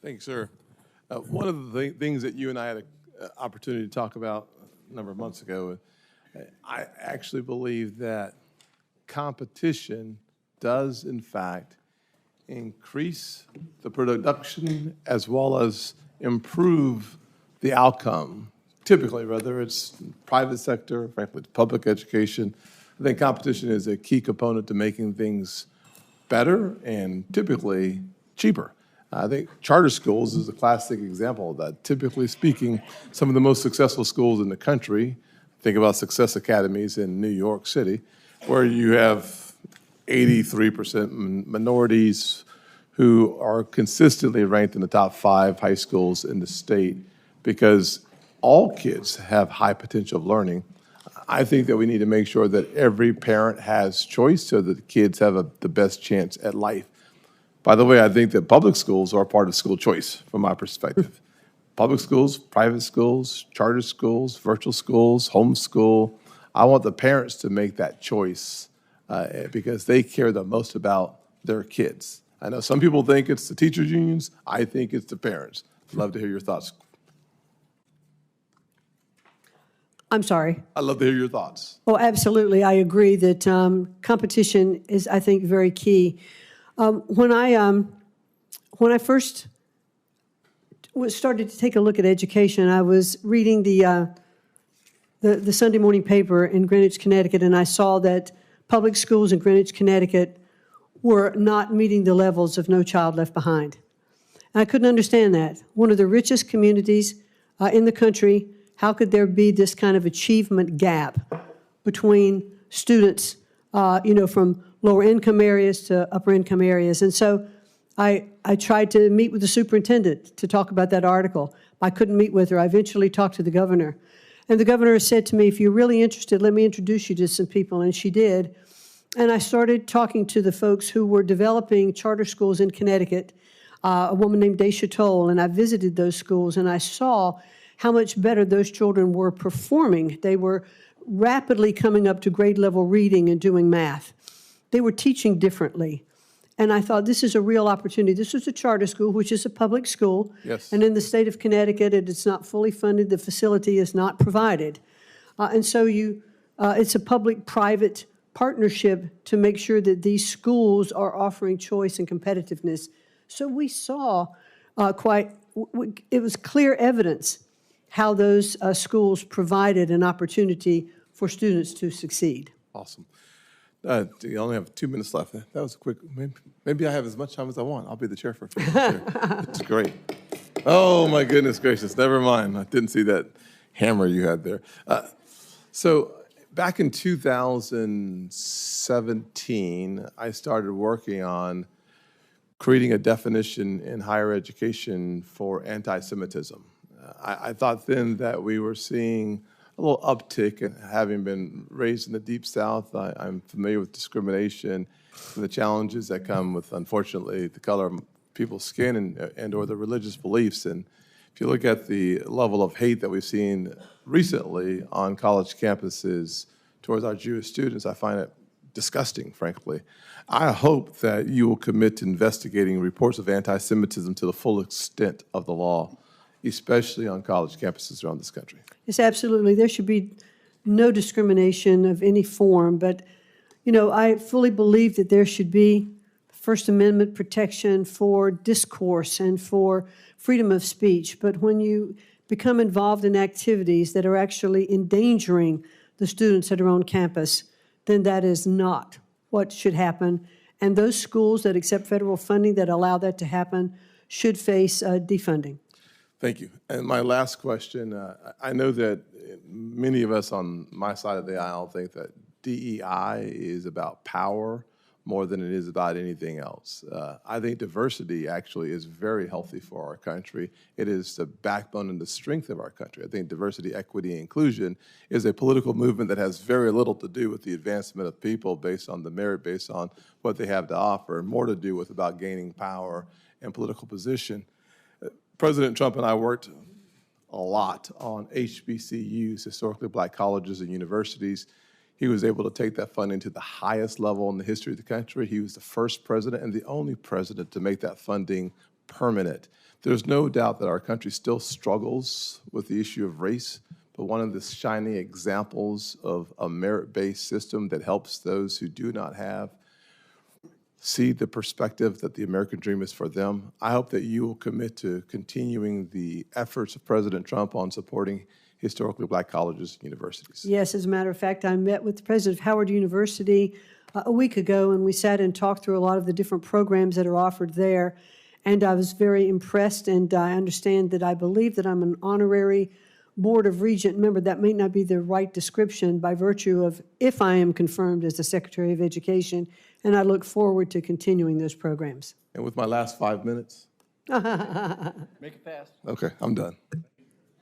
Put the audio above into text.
Thank you, sir. One of the things that you and I had an opportunity to talk about a number of months ago, I actually believe that competition does, in fact, increase the production as well as improve the outcome. Typically, whether it's private sector, frankly, public education, I think competition is a key component to making things better and typically cheaper. I think charter schools is a classic example of that. Typically speaking, some of the most successful schools in the country, think about Success Academies in New York City, where you have 83% minorities who are consistently ranked in the top 5 high schools in the state because all kids have high potential of learning. I think that we need to make sure that every parent has choice so that the kids have the best chance at life. By the way, I think that public schools are part of school choice from my perspective. Public schools, private schools, charter schools, virtual schools, homeschool. I want the parents to make that choice because they care the most about their kids. I know some people think it's the teachers' unions. I think it's the parents. I'd love to hear your thoughts. I'm sorry. I'd love to hear your thoughts. Oh, absolutely. I agree that competition is, I think, very key. When I first started to take a look at education, I was reading the Sunday morning paper in Greenwich, Connecticut, and I saw that public schools in Greenwich, Connecticut were not meeting the levels of No Child Left Behind. And I couldn't understand that. One of the richest communities in the country, how could there be this kind of achievement gap between students, from lower income areas to upper income areas? And so I tried to meet with the superintendent to talk about that article. I couldn't meet with her. I eventually talked to the governor. And the governor said to me, if you're really interested, let me introduce you to some people. And she did. And I started talking to the folks who were developing charter schools in Connecticut, a woman named Daisha Toll, and I visited those schools, and I saw how much better those children were performing. They were rapidly coming up to grade level reading and doing math. They were teaching differently. And I thought, this is a real opportunity. This was a charter school, which is a public school. Yes. And in the state of Connecticut, it's not fully funded. The facility is not provided. And so it's a public-private partnership to make sure that these schools are offering choice and competitiveness. So we saw it was clear evidence how those schools provided an opportunity for students to succeed. Awesome. You only have 2 minutes left. That was a quick, maybe I have as much time as I want. I'll be the chair for a few minutes. That's great. Oh, my goodness gracious. Never mind. I didn't see that hammer you had there. So back in 2017, I started working on creating a definition in higher education for anti-Semitism. I thought then that we were seeing a little uptick, and having been raised in the Deep South, I'm familiar with discrimination and the challenges that come with, unfortunately, the color of people's skin and or their religious beliefs. And if you look at the level of hate that we've seen recently on college campuses towards our Jewish students, I find it disgusting, frankly. I hope that you will commit to investigating reports of anti-Semitism to the full extent of the law, especially on college campuses around this country. Yes, absolutely. There should be no discrimination of any form, but, I fully believe that there should be First Amendment protection for discourse and for freedom of speech. But when you become involved in activities that are actually endangering the students that are on campus, then that is not what should happen. And those schools that accept federal funding that allow that to happen should face defunding. Thank you. And my last question, I know that many of us on my side of the aisle think that DEI is about power more than it is about anything else. I think diversity actually is very healthy for our country. It is the backbone and the strength of our country. I think diversity, equity, and inclusion is a political movement that has very little to do with the advancement of people based on the merit, based on what they have to offer, and more to do with about gaining power and political position. President Trump and I worked a lot on HBCUs, historically black colleges and universities. He was able to take that funding to the highest level in the history of the country. He was the first president and the only president to make that funding permanent. There's no doubt that our country still struggles with the issue of race, but one of the shining examples of a merit-based system that helps those who do not have see the perspective that the American dream is for them. I hope that you will commit to continuing the efforts of President Trump on supporting historically black colleges and universities. Yes, as a matter of fact, I met with the president of Howard University a week ago, and we sat and talked through a lot of the different programs that are offered there. And I was very impressed, and I understand that I believe that I'm an honorary Board of Regent member. That may not be the right description by virtue of if I am confirmed as the Secretary of Education, and I look forward to continuing those programs. And with my last 5 minutes, Make it fast. okay, I'm done.